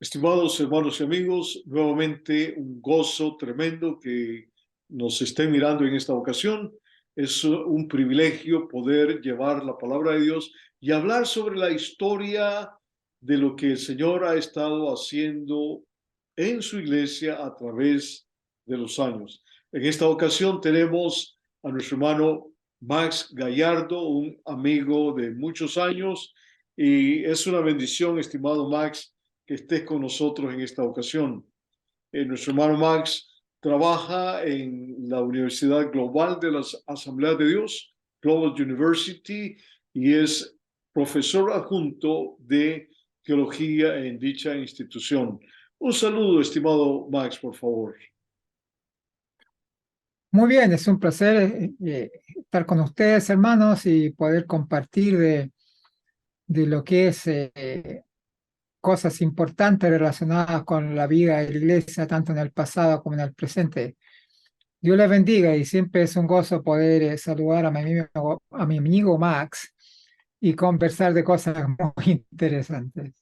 Estimados hermanos y amigos, nuevamente un gozo tremendo que nos estén mirando en esta ocasión. Es un privilegio poder llevar la palabra de Dios y hablar sobre la historia de lo que el Señor ha estado haciendo en su iglesia a través de los años. En esta ocasión tenemos a nuestro hermano Max Gallardo, un amigo de muchos años, y es una bendición, estimado Max, que estés con nosotros en esta ocasión. Nuestro hermano Max trabaja en la Universidad Global de las Asambleas de Dios, Global University, y es profesor adjunto de teología en dicha institución. Un saludo, estimado Max, por favor. Muy bien, es un placer estar con ustedes, hermanos, y poder compartir de lo que es cosas importantes relacionadas con la vida de la iglesia, tanto en el pasado como en el presente. Dios les bendiga y siempre es un gozo poder saludar a mi amigo Max y conversar de cosas muy interesantes.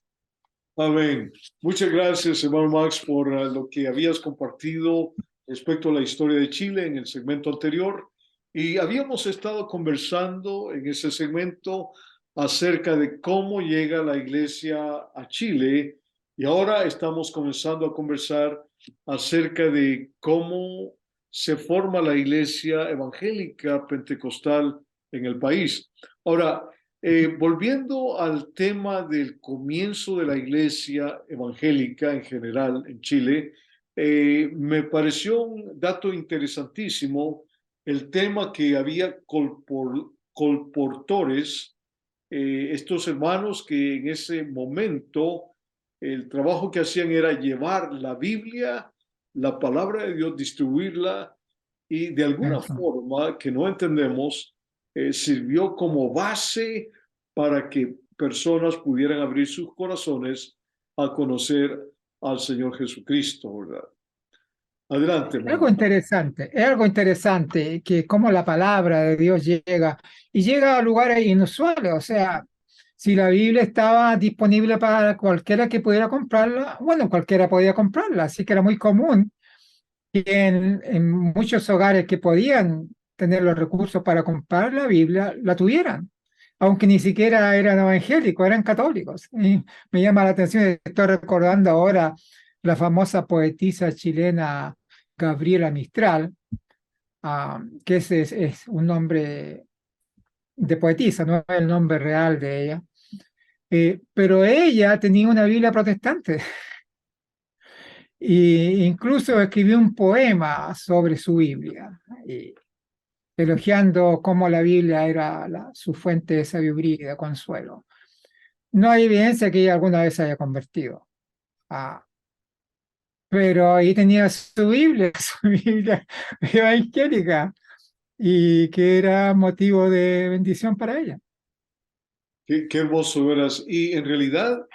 Amén. Muchas gracias, hermano Max, por lo que habías compartido respecto a la historia de Chile en el segmento anterior. Y habíamos estado conversando en ese segmento acerca de cómo llega la iglesia a Chile. Y ahora estamos comenzando a conversar acerca de cómo se forma la iglesia evangélica pentecostal en el país. Ahora, volviendo al tema del comienzo de la iglesia evangélica en general en Chile, me pareció un dato interesantísimo el tema que había colportores, estos hermanos que en ese momento el trabajo que hacían era llevar la Biblia, la palabra de Dios, distribuirla y de alguna Eso. forma que no entendemos, sirvió como base para que personas pudieran abrir sus corazones a conocer al Señor Jesucristo, ¿verdad? Adelante, hermano. Es algo interesante que cómo la palabra de Dios llega y llega a lugares inusuales. O sea, si la Biblia estaba disponible para cualquiera que pudiera comprarla, bueno, cualquiera podía comprarla, así que era muy común que en muchos hogares que podían tener los recursos para comprar la Biblia, la tuvieran, aunque ni siquiera eran evangélicos, eran católicos. Y me llama la atención, estoy recordando ahora la famosa poetisa chilena Gabriela Mistral, que es un nombre de poetisa, no es el nombre real de ella, pero ella tenía una Biblia protestante e incluso escribió un poema sobre su Biblia, elogiando cómo la Biblia era su fuente de sabiduría y de consuelo. No hay evidencia que ella alguna vez se haya convertido. Ah, pero ahí tenía su Biblia, su Biblia evangélica, y que era motivo de bendición para ella. Qué hermoso verás. Y en realidad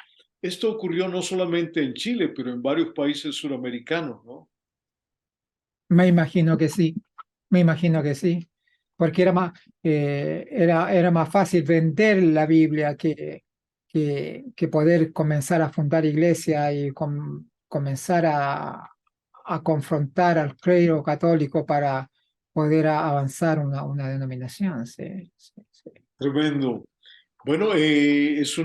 esto ocurrió no solamente en Chile, pero en varios países suramericanos, ¿no? Me imagino que sí, me imagino que sí, porque era más fácil vender la Biblia que poder comenzar a fundar iglesia y comenzar a confrontar al clero católico para poder avanzar una denominación. Sí, sí, sí. Tremendo. Bueno, es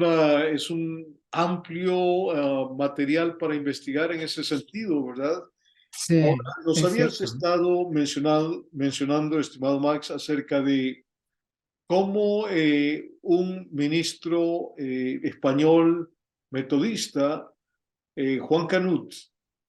un amplio material para investigar en ese sentido, ¿verdad? Ahora, Sí, nos es habías cierto. estado mencionando, estimado Max, acerca de cómo un ministro español metodista, Juan Canut, Sí,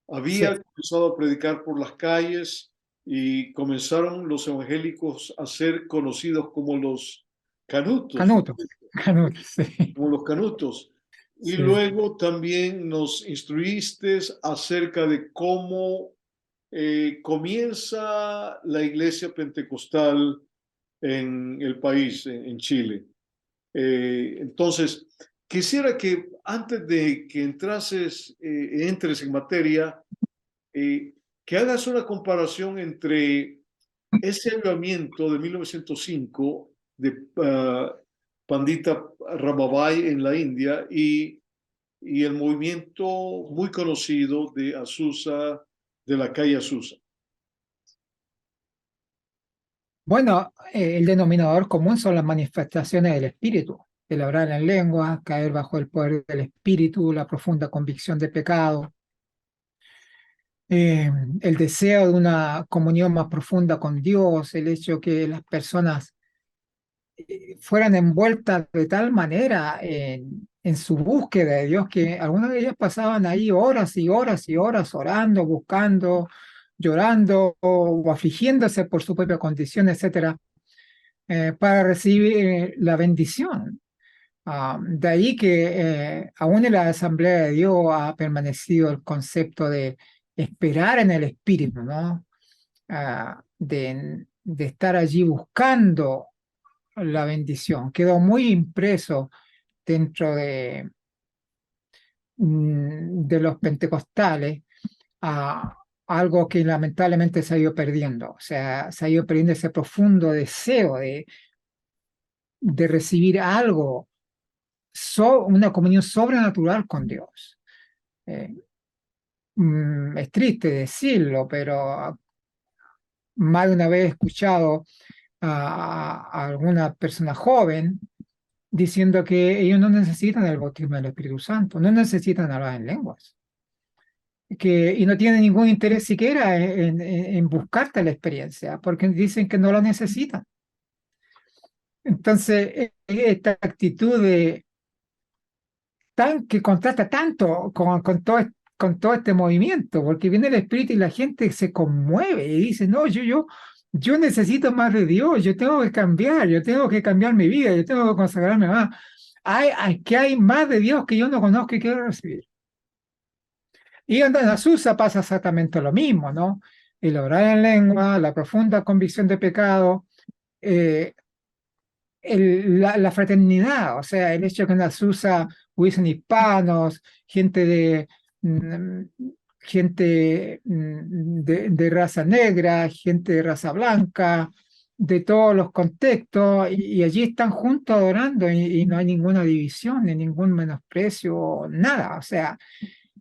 había comenzado a predicar por las calles y comenzaron los evangélicos a ser conocidos como los canutos, ¿no? Canuto, Canuto, sí, Como los canutos. Y sí. luego también nos instruiste acerca de cómo comienza la iglesia pentecostal en el país, en Chile. Entonces, quisiera que antes de que entres en materia, que hagas una comparación entre ese avivamiento de 1905 de Pandita Ramabai en la India y y el movimiento muy conocido de Azusa, de la calle Azusa? Bueno, el denominador común son las manifestaciones del espíritu, el hablar en lengua, caer bajo el poder del espíritu, la profunda convicción de pecado, eh, el deseo de una comunión más profunda con Dios, el hecho que las personas fueran envueltas de tal manera en su búsqueda de Dios que algunas de ellas pasaban ahí horas y horas y horas orando, buscando, llorando o afligiéndose por su propia condición, etcétera, para recibir la bendición. De ahí que aún en la Asamblea de Dios ha permanecido el concepto de esperar en el Espíritu, ¿no? De estar allí buscando la bendición. Quedó muy impreso dentro de los pentecostales, a algo que lamentablemente se ha ido perdiendo. O sea, se ha ido perdiendo ese profundo deseo de recibir algo, una comunión sobrenatural con Dios. Eh, es triste decirlo, pero más de una vez he escuchado a alguna persona joven diciendo que ellos no necesitan el bautismo del Espíritu Santo, no necesitan hablar en lenguas, y no tienen ningún interés siquiera en buscarte la experiencia, porque dicen que no lo necesitan. Entonces, esta actitud que contrasta tanto con todo este movimiento, porque viene el Espíritu y la gente se conmueve y dice, no, yo necesito más de Dios, yo tengo que cambiar, yo tengo que cambiar mi vida, yo tengo que consagrarme más. Que hay más de Dios que yo no conozco y quiero recibir. Y en Azusa pasa exactamente lo mismo, ¿no? El orar en lengua, la profunda convicción de pecado, eh, la fraternidad, o sea, el hecho que en Azusa hubiesen hispanos, gente de raza negra, gente de raza blanca, de todos los contextos, y allí están juntos adorando y no hay ninguna división, ni ningún menosprecio, nada, o sea,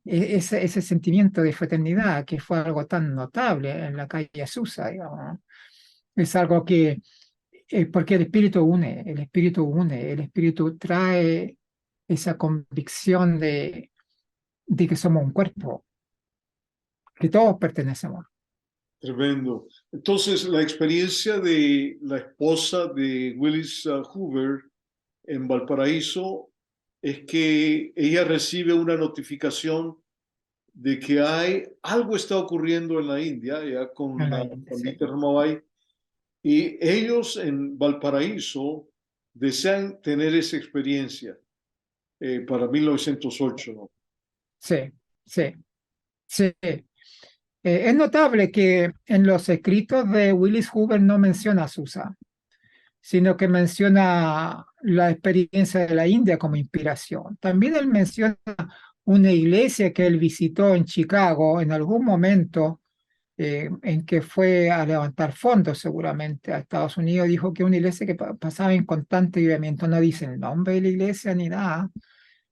ese sentimiento de fraternidad que fue algo tan notable en la calle Azusa, digamos, ¿no? Es algo que porque el espíritu trae esa convicción de que somos un cuerpo, que todos pertenecemos. Tremendo. Entonces, la experiencia de la esposa de Willis Hoover en Valparaíso es que ella recibe una notificación de que algo está ocurriendo en la India, ya con En la la India, sí. pandita Ramabai, y ellos en Valparaíso desean tener esa experiencia para 1908, ¿no? Sí, sí, sí. Es notable que en los escritos de Willis Hoover no menciona a Susa, sino que menciona la experiencia de la India como inspiración. También él menciona una iglesia que él visitó en Chicago en algún momento, en que fue a levantar fondos seguramente a Estados Unidos. Dijo que una iglesia que pasaba en constante avivamiento. No dice el nombre de la iglesia ni nada,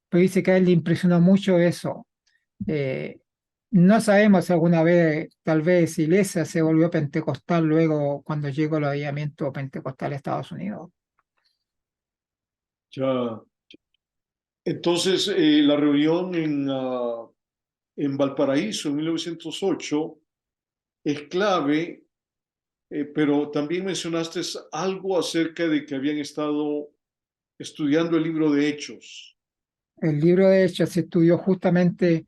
pero dice que a él le impresionó mucho eso. Eh, no sabemos si alguna vez, tal vez, iglesia se volvió pentecostal luego cuando llegó el avivamiento pentecostal a Estados Unidos. Ya. Entonces, la reunión en Valparaíso en 1908 es clave, pero también mencionaste algo acerca de que habían estado estudiando el libro de Hechos. El libro de Hechos se estudió justamente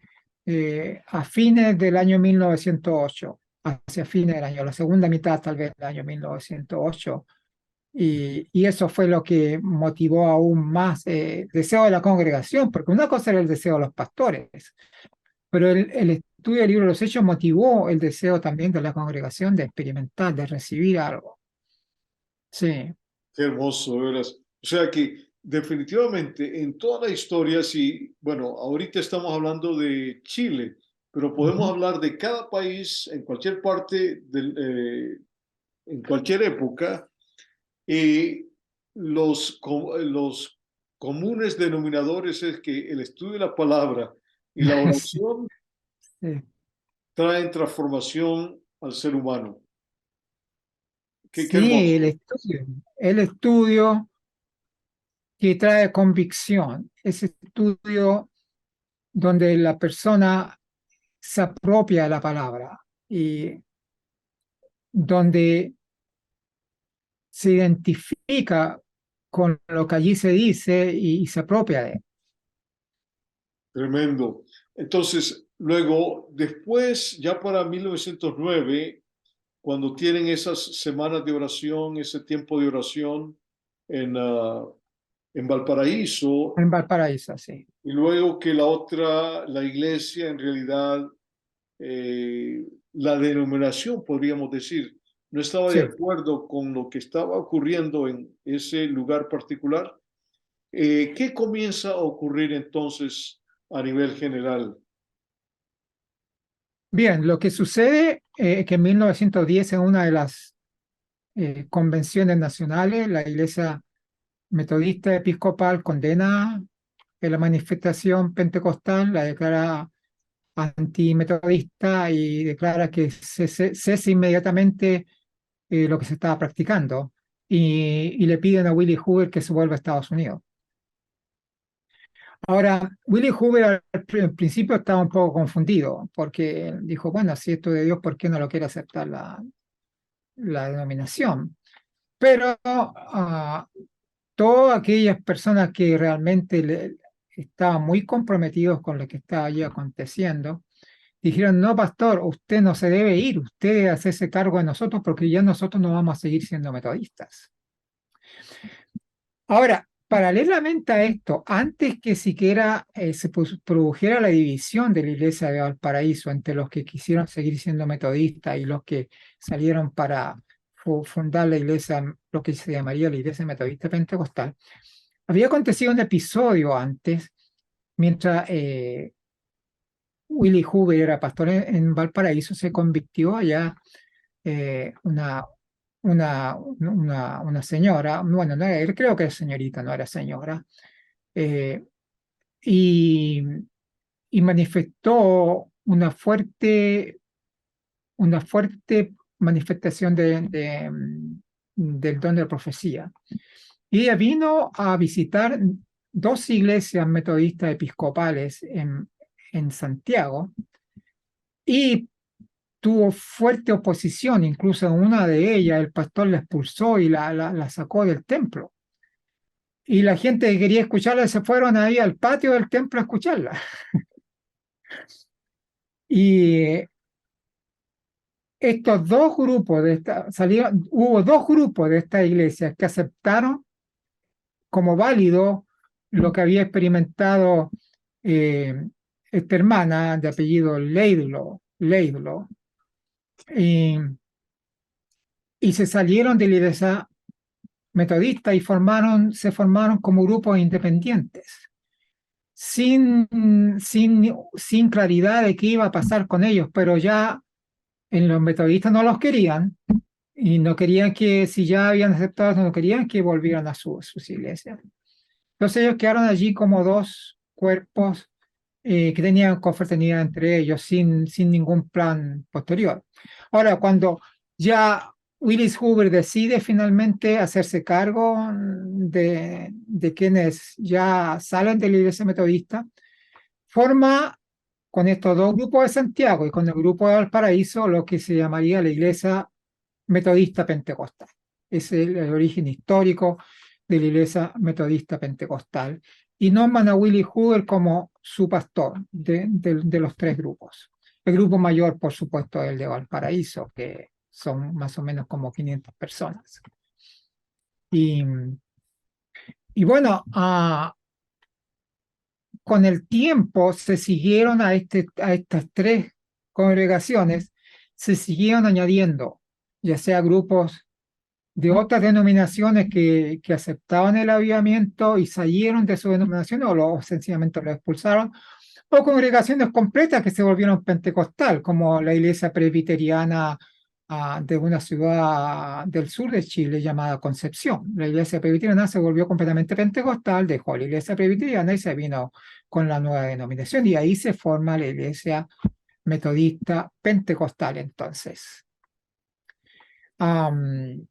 a fines del año 1908, hacia fines del año, la segunda mitad tal vez del año 1908, y eso fue lo que motivó aún más el deseo de la congregación, porque una cosa era el deseo de los pastores, pero el estudio del libro de los Hechos motivó el deseo también de la congregación de experimentar, de recibir algo. Sí. Qué hermoso, de veras. O sea que definitivamente en toda la historia, sí, bueno, ahorita estamos hablando de Chile, pero podemos Ujú. hablar de cada país en cualquier parte, en cualquier época, y los comunes denominadores es que el estudio de la palabra y la Sí, oración sí. traen transformación al ser humano. Qué Sí, hermoso. el estudio que trae convicción, ese estudio donde la persona se apropia de la palabra y donde se identifica con lo que allí se dice y se apropia de él. Tremendo. Entonces, luego, después, ya para 1909, cuando tienen esas semanas de oración, ese tiempo de oración en, en Valparaíso, En Valparaíso, sí. y luego que la otra, la iglesia, en realidad, eh, la denominación, podríamos decir, no estaba de Sí. acuerdo con lo que estaba ocurriendo en ese lugar particular. ¿Qué comienza a ocurrir entonces a nivel general? Bien, lo que sucede es que en 1910, en una de las convenciones nacionales, la Iglesia Metodista Episcopal condena la manifestación pentecostal, la declara antimetodista y declara que cese inmediatamente lo que se estaba practicando y le piden a Willie Hoover que se vuelva a Estados Unidos. Ahora, Willie Hoover al principio estaba un poco confundido porque dijo, bueno, si esto de Dios, ¿por qué no lo quiere aceptar la denominación? Pero todas aquellas personas que realmente estaban muy comprometidos con lo que estaba allí aconteciendo, dijeron, no, pastor, usted no se debe ir, usted debe hacerse cargo de nosotros porque ya nosotros no vamos a seguir siendo metodistas. Ahora, paralelamente a esto, antes que siquiera se produjera la división de la iglesia de Valparaíso entre los que quisieron seguir siendo metodistas y los que salieron para fundar la iglesia, lo que se llamaría la iglesia metodista pentecostal, había acontecido un episodio antes, mientras Willie Hoover era pastor en Valparaíso, se convirtió allá una señora, bueno, no era, creo que era señorita, no era señora, eh, y, y manifestó una fuerte manifestación del don de la profecía. Y ella vino a visitar dos iglesias metodistas episcopales en Santiago y tuvo fuerte oposición, incluso en una de ellas el pastor la expulsó y la sacó del templo. Y la gente que quería escucharla se fueron ahí al patio del templo a escucharla. Y estos dos grupos hubo dos grupos de esta iglesia que aceptaron como válido lo que había experimentado eh, esta hermana de apellido Laidlaw, y, y se salieron de la iglesia metodista y se formaron como grupos independientes, sin claridad de qué iba a pasar con ellos, pero ya en los metodistas no los querían y no querían que, si ya habían aceptado, no querían que volvieran a sus iglesias. Entonces ellos quedaron allí como dos cuerpos que tenían confraternidad entre ellos sin ningún plan posterior. Ahora, cuando ya Willis Hoover decide finalmente hacerse cargo de quienes ya salen de la iglesia metodista, forma con estos dos grupos de Santiago y con el grupo de Valparaíso lo que se llamaría la iglesia metodista pentecostal. Es el origen histórico de la iglesia metodista pentecostal. Y nombran a Willie Hoover como su pastor de los tres grupos. El grupo mayor, por supuesto, es el de Valparaíso, que son más o menos como 500 personas. Y, y bueno, con el tiempo se siguieron a estas tres congregaciones, se siguieron añadiendo, ya sea grupos de otras denominaciones que aceptaban el avivamiento y salieron de su denominación o sencillamente lo expulsaron, o congregaciones completas que se volvieron pentecostal, como la iglesia presbiteriana de una ciudad del sur de Chile llamada Concepción. La iglesia presbiteriana se volvió completamente pentecostal, dejó la iglesia presbiteriana y se vino con la nueva denominación, y ahí se forma la iglesia metodista pentecostal entonces. Am,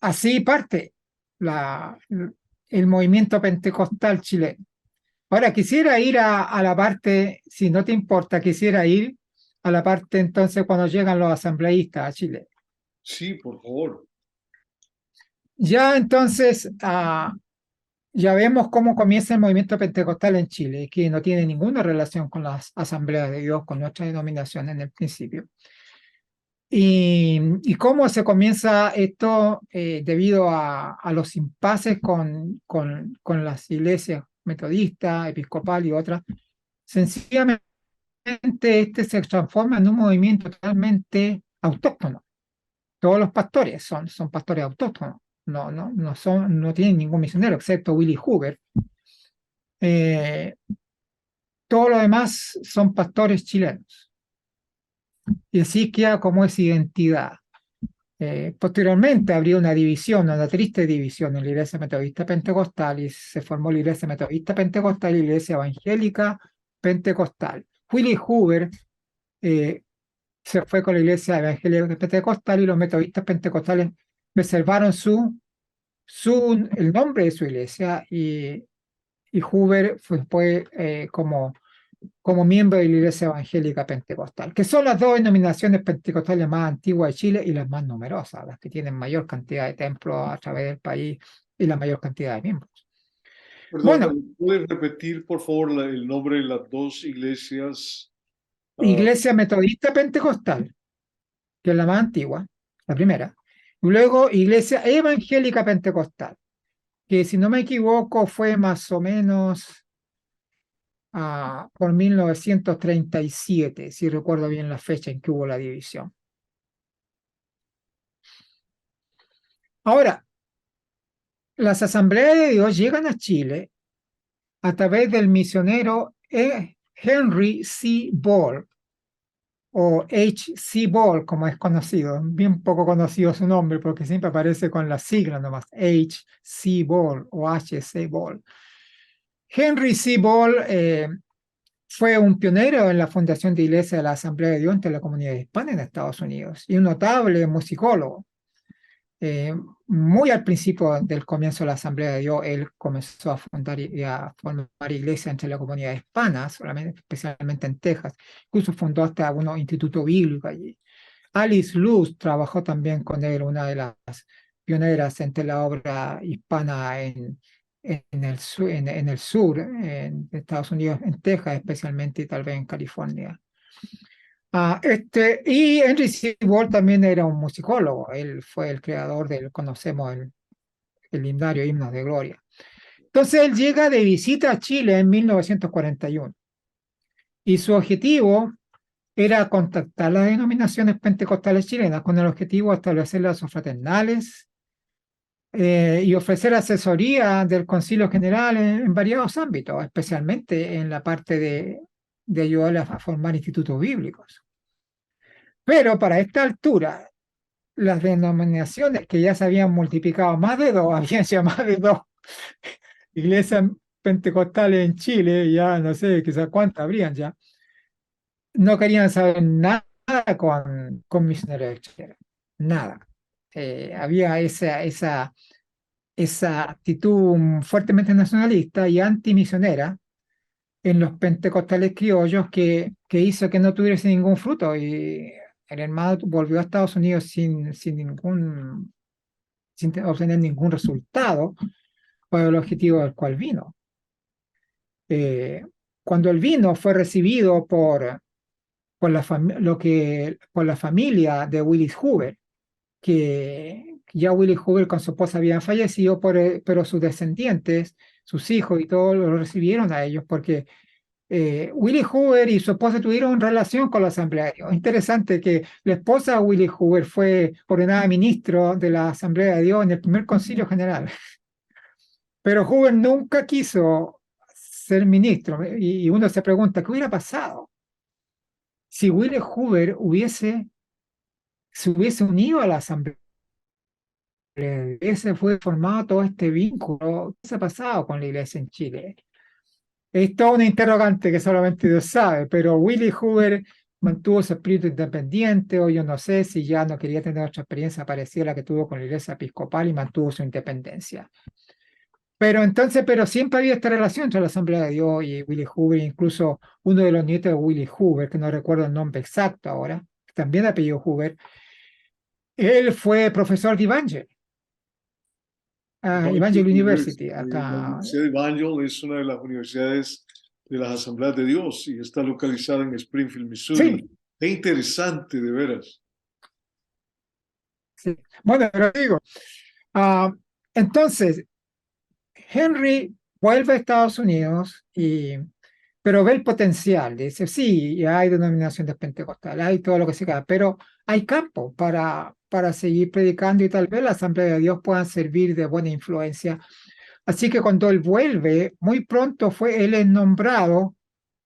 Así parte la, el movimiento pentecostal chileno. Ahora quisiera ir a la parte, si no te importa, quisiera ir a la parte entonces cuando llegan los asambleístas a Chile. Sí, por favor. Ya entonces, ya vemos cómo comienza el movimiento pentecostal en Chile, que no tiene ninguna relación con las asambleas de Dios, con nuestra denominación en el principio. Y cómo se comienza esto debido a los impases con las iglesias metodistas, episcopal y otras. Sencillamente este se transforma en un movimiento totalmente autóctono. Todos los pastores son pastores autóctonos, no tienen ningún misionero, excepto Willie Hoover. Todos los demás son pastores chilenos. Y así queda como esa identidad. Posteriormente habría una división, una triste división en la Iglesia Metodista Pentecostal, y se formó la Iglesia Metodista Pentecostal y la Iglesia Evangélica Pentecostal. Willie Hoover se fue con la Iglesia Evangélica Pentecostal, y los metodistas pentecostales reservaron el nombre de su iglesia, y Hoover fue como miembro de la Iglesia Evangélica Pentecostal, que son las dos denominaciones pentecostales más antiguas de Chile y las más numerosas, las que tienen mayor cantidad de templos a través del país y la mayor cantidad de miembros. Perdón, Bueno, ¿puedes repetir, por favor, el nombre de las dos iglesias? Ah, Iglesia Metodista Pentecostal, que es la más antigua, la primera, y luego Iglesia Evangélica Pentecostal, que si no me equivoco fue más o menos por 1937, si recuerdo bien la fecha en que hubo la división. Ahora, las asambleas de Dios llegan a Chile a través del misionero Henry C. Ball, o H. C. Ball, como es conocido. Bien poco conocido su nombre porque siempre aparece con la sigla nomás, H. C. Ball o H. C. Ball. Henry C. Ball fue un pionero en la fundación de Iglesia de la Asamblea de Dios entre la comunidad hispana en Estados Unidos, y un notable musicólogo. Muy al principio del comienzo de la Asamblea de Dios, él comenzó a fundar y a formar iglesias entre la comunidad hispana, especialmente en Texas. Incluso fundó hasta unos institutos bíblicos allí. Alice Luz trabajó también con él, una de las pioneras entre la obra hispana en el sur, en Estados Unidos, en Texas especialmente, y tal vez en California. Y Henry C. Ward también era un musicólogo. Él fue el creador conocemos el himnario Himnos de Gloria. Entonces él llega de visita a Chile en 1941, y su objetivo era contactar las denominaciones pentecostales chilenas con el objetivo de establecer lazos fraternales y ofrecer asesoría del Concilio General en variados ámbitos, especialmente en la parte de ayudarles a formar institutos bíblicos. Pero para esta altura, las denominaciones que ya se habían multiplicado más de dos, habían ya más de dos iglesias pentecostales en Chile, ya no sé, quizás cuántas habrían ya, no querían saber nada con misioneros extranjeros, nada. Había esa actitud fuertemente nacionalista y antimisionera en los pentecostales criollos que hizo que no tuviese ningún fruto, y el hermano volvió a Estados Unidos sin obtener ningún resultado para el objetivo del cual vino. Cuando él vino fue recibido por la familia de Willis Hoover, que ya Willis Hoover con su esposa habían fallecido, pero sus descendientes, sus hijos y todos lo recibieron a ellos, porque Willie Hoover y su esposa tuvieron relación con la Asamblea de Dios. Interesante que la esposa de Willie Hoover fue ordenada ministro de la Asamblea de Dios en el primer concilio general, pero Hoover nunca quiso ser ministro, y uno se pregunta, ¿qué hubiera pasado si Willie Hoover hubiese se hubiese unido a la Asamblea. Ese fue formado todo este vínculo. ¿Qué se ha pasado con la iglesia en Chile? Es toda una interrogante que solamente Dios sabe, pero Willie Hoover mantuvo su espíritu independiente, o yo no sé si ya no quería tener otra experiencia parecida a la que tuvo con la iglesia episcopal y mantuvo su independencia. Pero entonces, pero siempre había esta relación entre la Asamblea de Dios y Willie Hoover, incluso uno de los nietos de Willie Hoover, que no recuerdo el nombre exacto ahora, que también apellido Hoover, él fue profesor de Evangel, Evangel University, La acá. Universidad de Evangel es una de las universidades de las Asambleas de Dios y está localizada en Springfield, Missouri. Sí, Qué interesante, de veras. sí. Bueno, pero digo, ah, entonces, Henry vuelve a Estados Unidos, pero ve el potencial. Dice, sí, hay denominaciones pentecostales, hay todo lo que se queda, pero hay campo para seguir predicando y tal vez la Asamblea de Dios puedan servir de buena influencia. Así que cuando él vuelve, muy pronto él es nombrado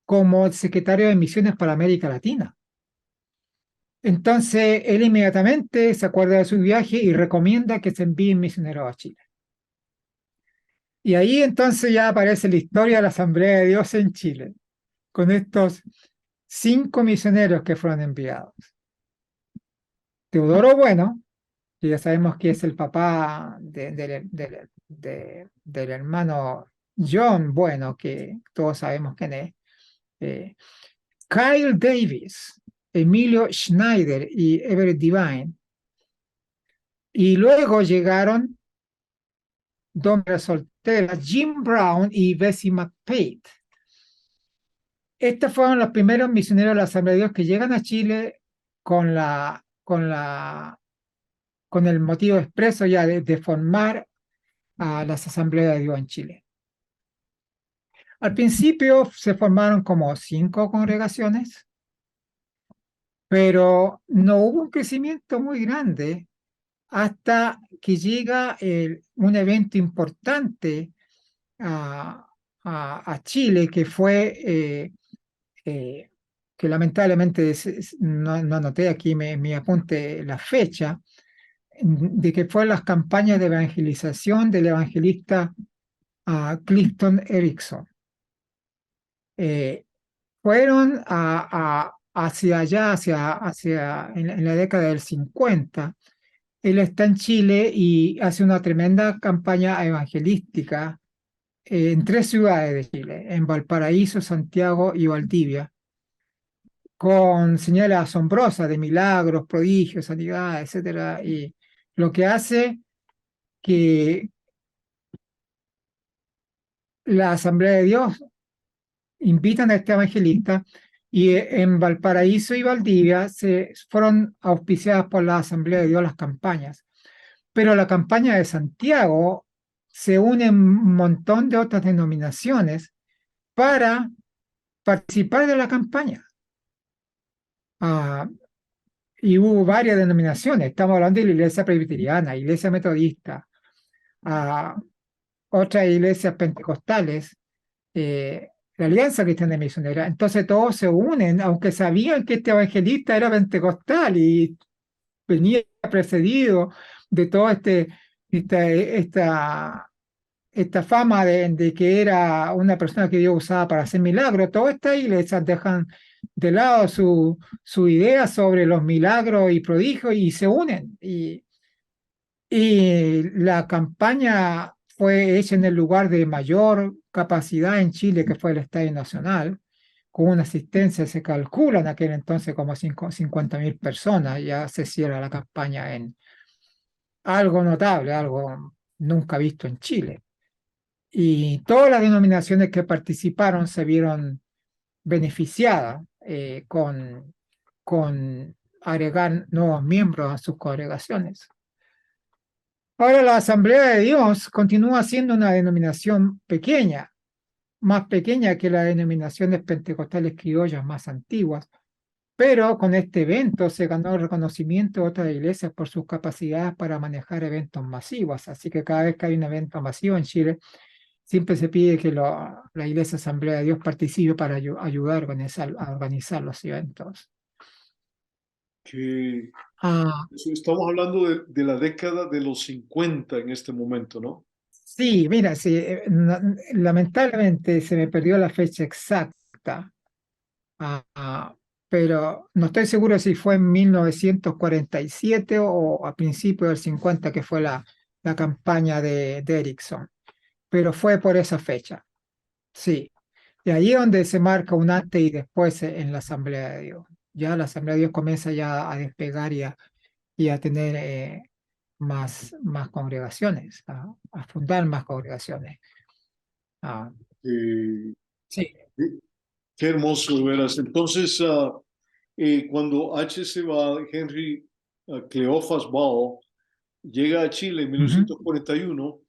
como secretario de misiones para América Latina. Entonces, él inmediatamente se acuerda de su viaje y recomienda que se envíen misioneros a Chile. Y ahí entonces ya aparece la historia de la Asamblea de Dios en Chile, con estos 5 misioneros que fueron enviados. Teodoro Bueno, que ya sabemos que es el papá del hermano John Bueno, que todos sabemos quién es. eh, Kyle Davis, Emilio Schneider y Everett Divine. Y luego llegaron dos mujeres solteras, Jim Brown y Bessie McPate. Estos fueron los primeros misioneros de la Asamblea de Dios que llegan a Chile con con el motivo expreso ya de formar a las Asambleas de Dios en Chile. Al principio se formaron como 5 congregaciones, pero no hubo un crecimiento muy grande hasta que llega un evento importante a, a Chile, que fue eh, que lamentablemente no anoté aquí mi apunte la fecha, de que fue las campañas de evangelización del evangelista Clifton Erickson. Fueron hacia allá, en la década del 50. Él está en Chile y hace una tremenda campaña evangelística en 3 ciudades de Chile, en Valparaíso, Santiago y Valdivia, con señales asombrosas de milagros, prodigios, sanidades, etcétera, y lo que hace que la Asamblea de Dios invitan a este evangelista, y en Valparaíso y Valdivia se fueron auspiciadas por la Asamblea de Dios las campañas. Pero la campaña de Santiago se une un montón de otras denominaciones para participar de la campaña. Y hubo varias denominaciones. Estamos hablando de la iglesia presbiteriana, iglesia metodista, otras iglesias pentecostales, la Alianza Cristiana Misionera. Entonces todos se unen, aunque sabían que este evangelista era pentecostal y venía precedido de toda esta fama de que era una persona que Dios usaba para hacer milagros. Todas estas iglesias dejan de lado su idea sobre los milagros y prodigios y se unen. Y la campaña fue hecha en el lugar de mayor capacidad en Chile, que fue el Estadio Nacional, con una asistencia, se calcula en aquel entonces como 50.000 personas. Ya se cierra la campaña en algo notable, algo nunca visto en Chile. Y todas las denominaciones que participaron se vieron beneficiadas con agregar nuevos miembros a sus congregaciones. Ahora la Asamblea de Dios continúa siendo una denominación pequeña, más pequeña que las denominaciones pentecostales criollas más antiguas, pero con este evento se ganó el reconocimiento de otras iglesias por sus capacidades para manejar eventos masivos. Así que cada vez que hay un evento masivo en Chile, siempre se pide que la Iglesia Asamblea de Dios participe para ayudar a organizar los eventos. Que Ah, estamos hablando de la década de los 50 en este momento, ¿no? sí, mira, sí, lamentablemente se me perdió la fecha exacta, pero no estoy seguro si fue en 1947 o a principios del 50 que fue la campaña de Ericsson, pero fue por esa fecha, sí. Y ahí es donde se marca un antes y después en la Asamblea de Dios. Ya la Asamblea de Dios comienza ya a despegar y a tener más congregaciones, a fundar más congregaciones. Ah, Eh, sí. qué hermoso, de veras. Entonces, cuando H. se va, Henry Cleophas Ball llega a Chile en Ujú. 1941,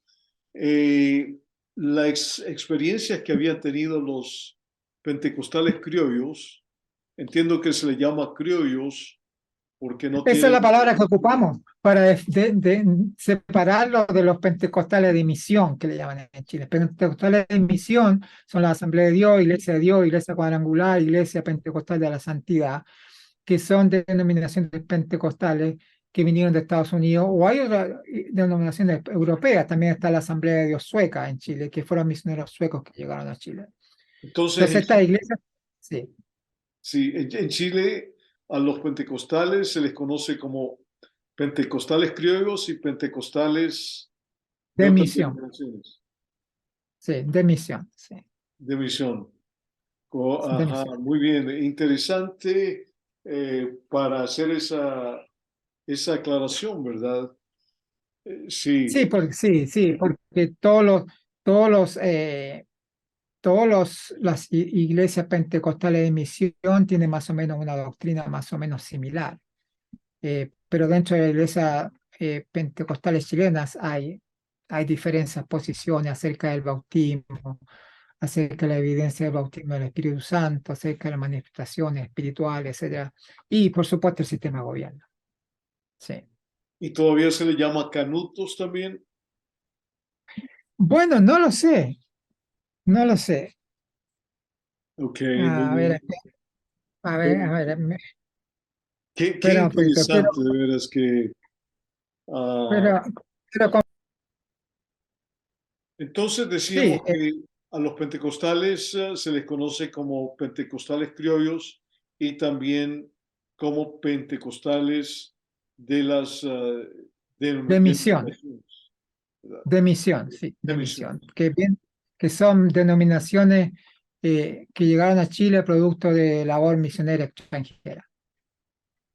las experiencias que habían tenido los pentecostales criollos, entiendo que se les llama criollos porque no Esa es tienen, la palabra que ocupamos para separarlo de los pentecostales de misión, que le llaman en Chile. Pentecostales de misión son la Asamblea de Dios, Iglesia Cuadrangular, Iglesia Pentecostal de la Santidad, que son denominaciones pentecostales que vinieron de Estados Unidos, o hay otras denominaciones europeas. También está la Asamblea de Dios sueca en Chile, que fueron misioneros suecos que llegaron a Chile. entonces Entonces, esta iglesia, sí, sí, en Chile a los pentecostales se les conoce como pentecostales criollos y pentecostales de de otras misión, denominaciones sí, de misión, sí, de misión. de Ajá, misión. muy bien, interesante para hacer esa aclaración, ¿verdad? Sí, Sí, porque todos los, las iglesias pentecostales de misión tienen más o menos una doctrina más o menos similar. Pero dentro de las iglesias pentecostales chilenas hay diferentes posiciones acerca del bautismo, acerca de la evidencia del bautismo del Espíritu Santo, acerca de las manifestaciones espirituales, etcétera. Y por supuesto el sistema de gobierno. Sí. y todavía se le llama canutos también. Bueno, no lo sé, no lo sé. Ok, muy A bien. ver, a ver, Qué espera un poquito, interesante, de veras que... ah, pero, pero entonces sí, decíamos que a los pentecostales se les conoce como pentecostales criollos y también como pentecostales de las de misión. denominaciones, ¿verdad? De misión, sí, De de misión. misión, que son denominaciones que llegaron a Chile producto de labor misionera extranjera,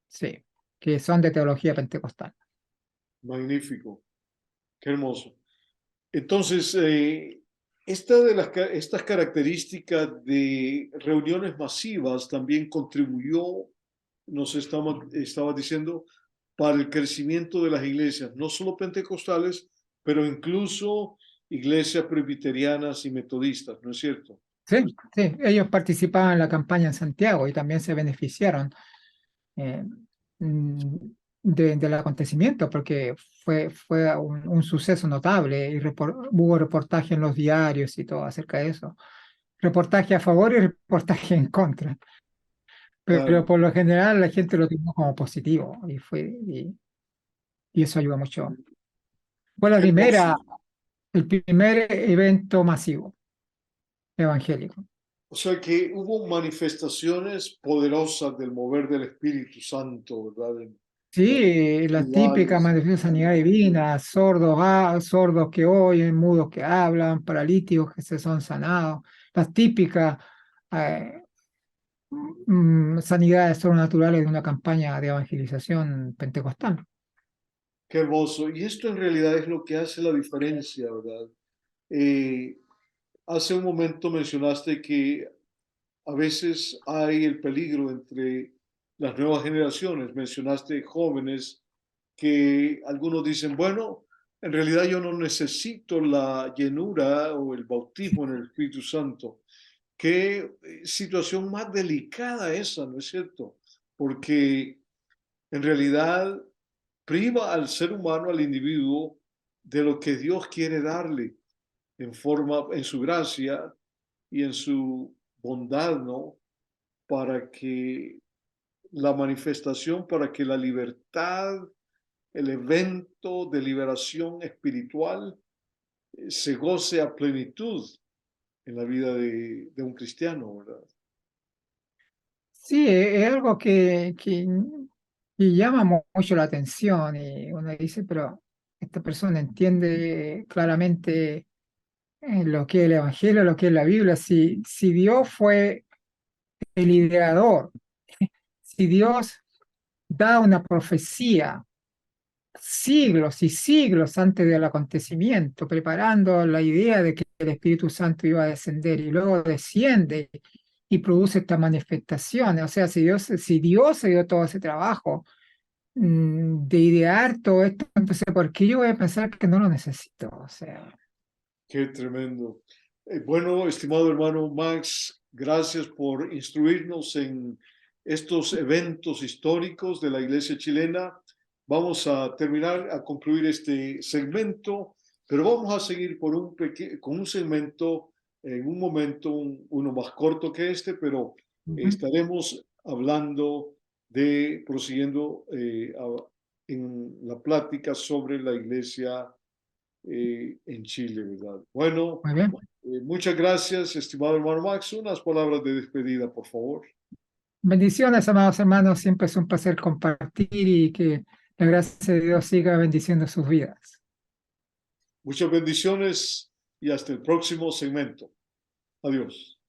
sí, que son de teología pentecostal. Magnífico, qué hermoso. Entonces, estas características de reuniones masivas también contribuyó, estaba diciendo, para el crecimiento de las iglesias, no solo pentecostales, pero incluso iglesias presbiterianas y metodistas, ¿no es cierto? Sí, sí, ellos participaban en la campaña en Santiago y también se beneficiaron eh, mm, del acontecimiento porque fue un suceso notable y hubo reportaje en los diarios y todo acerca de eso. Reportaje a favor y reportaje en contra. Pero Claro. por lo general la gente lo tomó como positivo y eso ayuda mucho. Fue Qué hermoso. el primer evento masivo evangélico. O sea que hubo manifestaciones poderosas del mover del Espíritu Santo, ¿verdad? Sí, la típica Iguales. manifestación de sanidad divina, sordos que oyen, mudos que hablan, paralíticos que se son sanados, las típicas eh, sanidades sobrenaturales de una campaña de evangelización pentecostal. Qué hermoso. Y esto en realidad es lo que hace la diferencia, ¿verdad? Eh, hace un momento mencionaste que a veces hay el peligro entre las nuevas generaciones. Mencionaste jóvenes que algunos dicen, bueno, en realidad yo no necesito la llenura o el bautismo en el Espíritu Santo. Qué situación más delicada esa, ¿no es cierto? Porque en realidad priva al ser humano, al individuo, de lo que Dios quiere darle en su gracia y en su bondad, ¿no? Para que la manifestación para que la libertad, el evento de liberación espiritual, se goce a plenitud en la vida de un cristiano, ¿verdad? Sí, es algo que llama mucho la atención y uno dice, pero esta persona entiende claramente lo que es el Evangelio, lo que es la Biblia. Si Dios fue el ideador, si Dios da una profecía siglos y siglos antes del acontecimiento, preparando la idea de que el Espíritu Santo iba a descender y luego desciende y produce estas manifestaciones. O sea, si Dios se dio todo ese trabajo de idear todo esto, entonces, ¿por qué yo voy a pensar que no lo necesito? O sea, Qué tremendo. Bueno, estimado hermano Max, gracias por instruirnos en estos eventos históricos de la iglesia chilena. Vamos a terminar, a concluir este segmento, pero vamos a seguir con un segmento en un momento, uno más corto que este, pero ujú. estaremos hablando prosiguiendo en la plática sobre la iglesia en Chile, ¿verdad? Bueno, Muy bien. muchas gracias, estimado hermano Max. Unas palabras de despedida, por favor. Bendiciones, amados hermanos. Siempre es un placer compartir y que la gracia de Dios siga bendiciendo sus vidas. Muchas bendiciones y hasta el próximo segmento. Adiós.